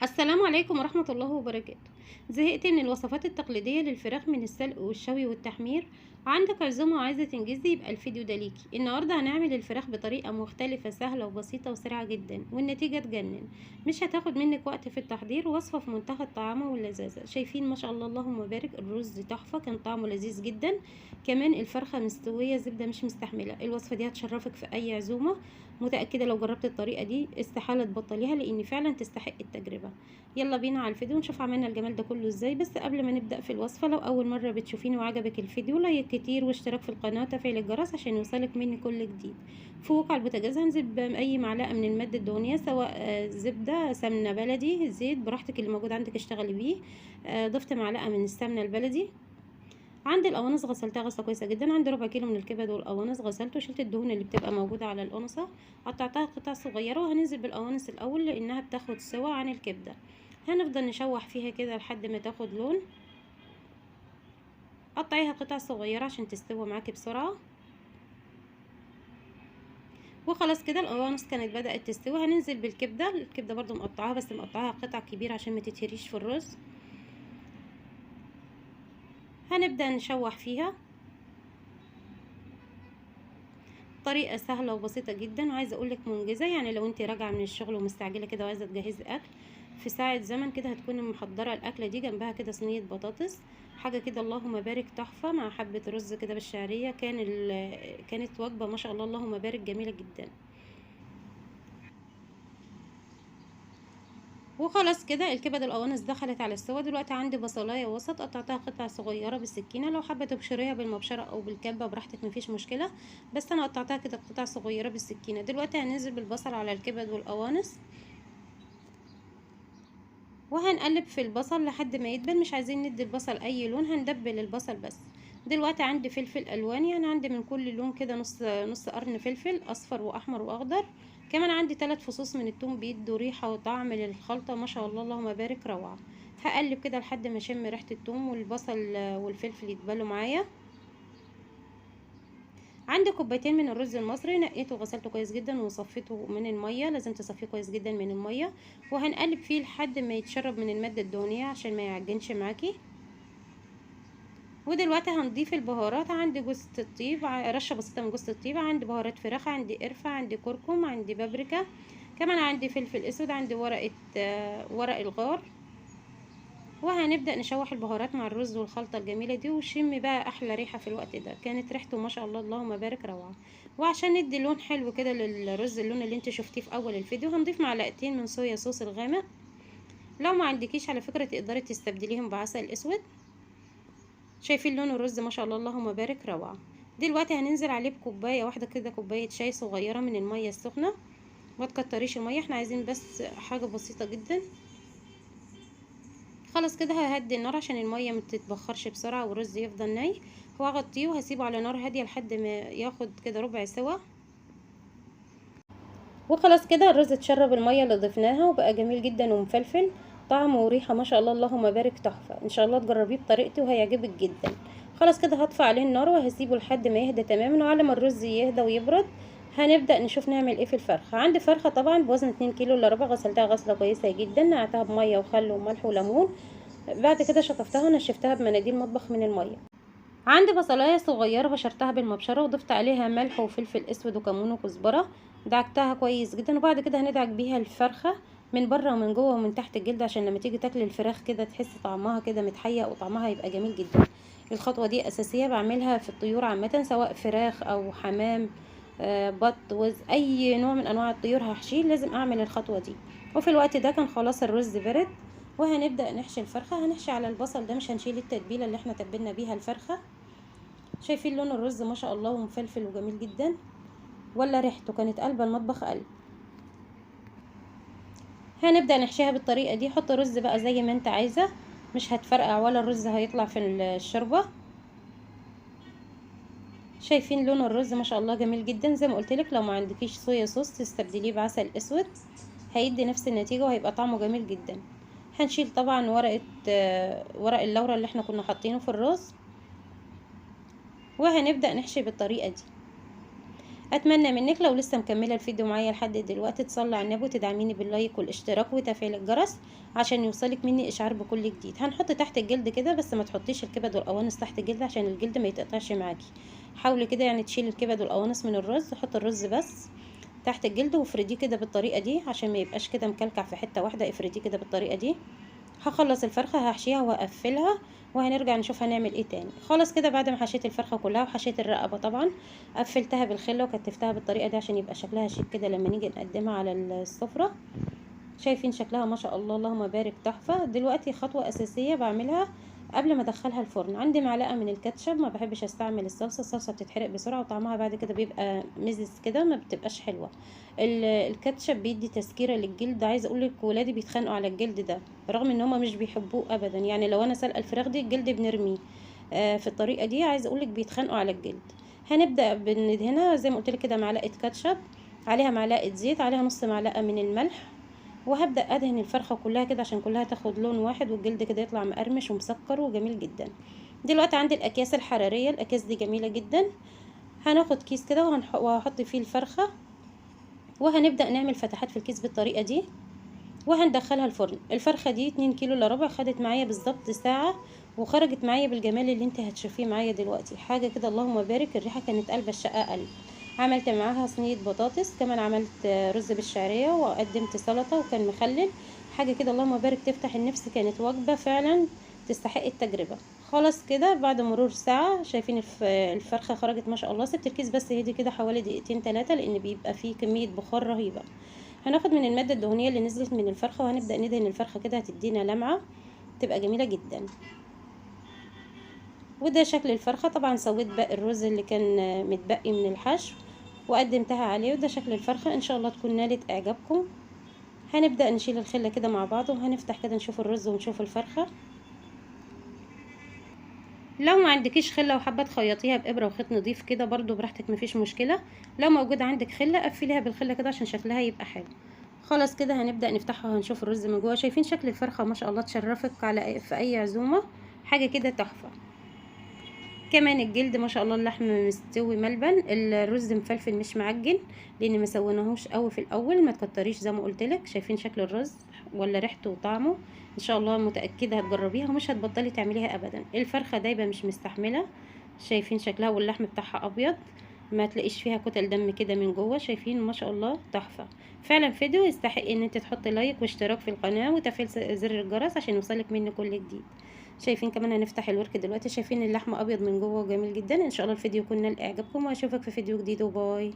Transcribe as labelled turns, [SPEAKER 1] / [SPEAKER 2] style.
[SPEAKER 1] السلام عليكم ورحمة الله وبركاته. زهقت من الوصفات التقليدية للفراخ من السلق والشوي والتحمير؟ عندك عزومة وعايزة تنجزي؟ يبقى الفيديو ده ليكي. النهاردة هنعمل الفراخ بطريقة مختلفة سهلة وبسيطة وسريعة جدا، والنتيجة تجنن. مش هتاخد منك وقت في التحضير، وصفة في منتهى الطعامة واللذاذة. شايفين ما شاء الله اللهم بارك، الرز تحفة كان طعمه لذيذ جدا، كمان الفرخة مستوية زبدة مش مستحملة. الوصفة دي هتشرفك في أي عزومة، متأكدة لو جربت الطريقة دي استحالة تبطليها، لأن فعلا تستحق التجربة. يلا بينا على الفيديو ونشوف عملنا الجمال ده كله ازاي. بس قبل ما نبدأ في الوصفة، لو اول مرة بتشوفيني وعجبك الفيديو، لايك كتير واشتراك في القناة وتفعيل الجرس عشان يوصلك مني كل جديد. فوق على البوتاجاز هنزل بأي معلقة من المادة الدهنية، سواء زبدة، سمنة بلدي، زيت، براحتك اللي موجود عندك اشتغلي بيه. ضفت معلقة من السمنة البلدي. عندي القوانص غسلتها غسله كويسه جدا. عندي ربع كيلو من الكبد والقوانص غسلته وشلت الدهون اللي بتبقى موجوده على القنصه، قطعتها قطع صغيره. وهننزل بالقوانص الاول لانها بتاخد سوا عن الكبده. هنفضل نشوح فيها كده لحد ما تاخد لون. قطعيها قطع صغيره عشان تستوي معاكي بسرعه. وخلاص كده القوانص كانت بدأت تستوي. هننزل بالكبده. الكبده برضو مقطعاها، بس مقطعاها قطع كبيره عشان ما تتهريش في الرز. هنبدأ نشوح فيها. طريقة سهلة وبسيطة جدا، وعايزة اقولك منجزة. يعني لو انت راجعة من الشغل ومستعجلة كده وعايزة تجهزي اكل، في ساعة زمن كده هتكوني محضرة الاكلة دي. جنبها كده صينية بطاطس، حاجة كده اللهم بارك تحفة، مع حبة رز كده بالشعرية. كانت وجبة ما شاء الله اللهم بارك جميلة جدا. وخلاص كده الكبد القوانص دخلت على السوا. دلوقتي عندي بصلايه وسط، قطعتها قطع صغيره بالسكينه. لو حابه تبشريها بالمبشره او بالكبه براحتك، مفيش مشكله، بس انا قطعتها كده قطع صغيره بالسكينه. دلوقتي هننزل بالبصل على الكبد والقوانص، وهنقلب في البصل لحد ما يدبل. مش عايزين ندي البصل اي لون، هندبل البصل بس. دلوقتي عندي فلفل الوان، يعني عندي من كل لون كده نص نص قرن فلفل اصفر واحمر واخضر. كمان عندي 3 فصوص من الثوم بيدوا ريحه وطعم للخلطه ما شاء الله اللهم بارك روعه. هقلب كده لحد ما اشم ريحه الثوم والبصل والفلفل يتبلوا معايا. عندي كوبايتين من الرز المصري، نقيته وغسلته كويس جدا وصفيته من الميه، لازم تصفيه كويس جدا من الميه. وهنقلب فيه لحد ما يتشرب من الماده الدهنيه عشان ما يعجنش معاكي. ودلوقتي هنضيف البهارات. عندي جوز الطيب، رشه بسيطه من جوز الطيب، عندي بهارات فراخ، عندي قرفه، عندي كركم، عندي بابريكا، كمان عندي فلفل اسود، عندي ورق الغار. وهنبدأ نشوح البهارات مع الرز والخلطة الجميلة دي، وشم بقى أحلى ريحة في الوقت ده. كانت ريحته ما شاء الله اللهم بارك روعة. وعشان ندي لون حلو كده للرز، اللون اللي انت شفتيه في أول الفيديو، هنضيف معلقتين من صويا صوص الغامق. لو ما عندكيش على فكرة تقدري تستبدليهم بعسل أسود. شايفين لون الرز ما شاء الله اللهم بارك روعة. دلوقتي هننزل عليه بكوباية واحدة كده، كوباية شاي صغيرة من المية السخنة. ما تكتريش المية، احنا عايزين بس حاجة بسيطة جدا. خلاص كده ههدي النار عشان الميه ما تتبخرش بسرعه والرز يفضل ني. وهغطيه وهسيبه على نار هاديه لحد ما ياخد كده ربع سوا. وخلاص كده الرز اتشرب الميه اللي ضفناها وبقى جميل جدا ومفلفل، طعمه وريحه ما شاء الله اللهم بارك تحفه. ان شاء الله تجربيه بطريقتي وهيعجبك جدا. خلاص كده هطفي عليه النار وهسيبه لحد ما يهدى تماما. وعلى ما الرز يهدى ويبرد هنبدأ نشوف نعمل ايه في الفرخة. عندي فرخة طبعا بوزن 2 كيلو الا ربع، غسلتها غسلة كويسة جدا، نقعتها بمية وخل وملح وليمون. بعد كده شطفتها ونشفتها بمناديل مطبخ من المية. عندي بصلايه صغيره بشرتها بالمبشره، وضفت عليها ملح وفلفل اسود وكمون وكزبره. دعكتها كويس جدا. وبعد كده هندعك بيها الفرخه من بره ومن جوه ومن تحت الجلد، عشان لما تيجي تاكل الفراخ كده تحس طعمها كده متحيق وطعمها يبقى جميل جدا. الخطوه دي اساسيه، بعملها في الطيور عامه، سواء فراخ او حمام، بط، وز، اي نوع من انواع الطيور هحشيه لازم اعمل الخطوه دي. وفي الوقت ده كان خلاص الرز برد. وهنبدأ نحشي الفرخة. هنحشي على البصل ده، مش هنشيل التتبيلة اللي احنا تبلنا بيها الفرخة. شايفين لون الرز ما شاء الله ومفلفل وجميل جدا، ولا ريحته كانت قلب المطبخ قلب. هنبدأ نحشيها بالطريقة دي. حط رز بقى زي ما انت عايزة، مش هتفرقع ولا الرز هيطلع في الشوربة. شايفين لون الرز ما شاء الله جميل جدا. زي ما قلتلك لو ما عندكيش صويا صوص تستبدليه بعسل اسود، هيدي نفس النتيجة وهيبقى طعمه جميل جدا. هنشيل طبعا ورق اللورة اللي احنا كنا حاطينه في الرز، وهنبدأ نحشي بالطريقة دي. اتمنى منك لو لسه مكمله الفيديو معايا لحد دلوقتي تصلي على النبي وتدعميني باللايك والاشتراك وتفعيل الجرس عشان يوصلك مني اشعار بكل جديد. هنحط تحت الجلد كده، بس ما تحطيش الكبد والقوانص تحت الجلد عشان الجلد ما يتقطعش معاكي. حاولي كده يعني تشيلي الكبد والقوانص من الرز، حط الرز بس تحت الجلد وافرديه كده بالطريقه دي عشان ما يبقاش كده مكلكع في حته واحده، افرديه كده بالطريقه دي. هخلص الفرخه هحشيها وهقفلها وهنرجع نشوف هنعمل ايه تاني. خلاص كده بعد ما حشيت الفرخه كلها وحشيت الرقبه طبعا، قفلتها بالخله وكتفتها بالطريقه دي عشان يبقى شكلها شيك كده لما نيجي نقدمها على السفره. شايفين شكلها ما شاء الله اللهم بارك تحفه. دلوقتي خطوه اساسيه بعملها قبل ما ادخلها الفرن، عندي معلقه من الكاتشب، ما بحبش استعمل الصلصه بتتحرق بسرعه وطعمها بعد كده بيبقى مزز كده ما بتبقاش حلوه. الكاتشب بيدي تسكيره للجلد. عايزه اقول لك ولادي بيتخانقوا على الجلد ده رغم ان هما مش بيحبوه ابدا، يعني لو انا سلقه الفراخ دي الجلد بنرميه. في الطريقه دي عايزه اقول لك بيتخانقوا على الجلد. هنبدا بندهنها زي ما قلت لك كده معلقه كاتشب، عليها معلقه زيت، عليها نص معلقه من الملح، وهبدأ ادهن الفرخة كلها كده عشان كلها تاخد لون واحد والجلد كده يطلع مقرمش ومسكر وجميل جدا. دلوقتي عندي الاكياس الحرارية، الاكياس دي جميلة جدا. هناخد كيس كده وهحط فيه الفرخة وهنبدأ نعمل فتحات في الكيس بالطريقة دي وهندخلها الفرن. الفرخة دي 2 كيلو الا ربع، خدت معايا بالظبط ساعة وخرجت معايا بالجمال اللي انت هتشوفيه معايا دلوقتي. حاجة كده اللهم بارك، الريحة كانت قلب الشقة قلب. عملت معاها صينية بطاطس، كمان عملت رز بالشعرية وقدمت سلطة وكان مخلل. حاجة كده اللهم بارك تفتح النفس، كانت وجبة فعلا تستحق التجربة. خلاص كده بعد مرور ساعة شايفين الفرخة خرجت ما شاء الله. سبت الكيس بس هدي كده حوالي دقيقتين 3 لان بيبقى فيه كمية بخار رهيبة. هناخد من المادة الدهنية اللي نزلت من الفرخة وهنبدأ ندهن الفرخة كده، هتدينا لمعة تبقى جميلة جدا. وده شكل الفرخة. طبعا سويت باقي الرز اللي كان متبقي من الحشو وقدمتها عليه، وده شكل الفرخة. ان شاء الله تكون نالت اعجابكم. هنبدأ نشيل الخلة كده مع بعض وهنفتح كده نشوف الرز ونشوف الفرخة. لو ما عندكيش خله وحابه تخيطيها بابره وخيط نضيف كده برضو براحتك مفيش مشكله. لو موجود عندك خله قفليها بالخله كده عشان شكلها يبقى حلو. خلاص كده هنبدا نفتحها وهنشوف الرز من جوه. شايفين شكل الفرخه ما شاء الله تشرفك على في اي عزومه، حاجه كده تحفه. كمان الجلد ما شاء الله اللحم مستوي ملبن، الرز مفلفل مش معجن لان ما سويناهوش قوي في الاول. ما تكتريش زي ما قلت لك. شايفين شكل الرز ولا ريحته وطعمه؟ ان شاء الله متاكده هتجربيها ومش هتبطلي تعمليها ابدا. الفرخه دايبه مش مستحمله. شايفين شكلها واللحم بتاعها ابيض، ما تلاقيش فيها كتل دم كده من جوه. شايفين ما شاء الله تحفه. فعلا فيديو يستحق ان انت تحطي لايك واشتراك في القناه وتفعيل زر الجرس عشان يوصلك مني كل جديد. شايفين كمان هنفتح الورك دلوقتي. شايفين اللحمه ابيض من جوه وجميل جدا. ان شاء الله الفيديو يكون نال اعجابكم واشوفك في فيديو جديد وباي.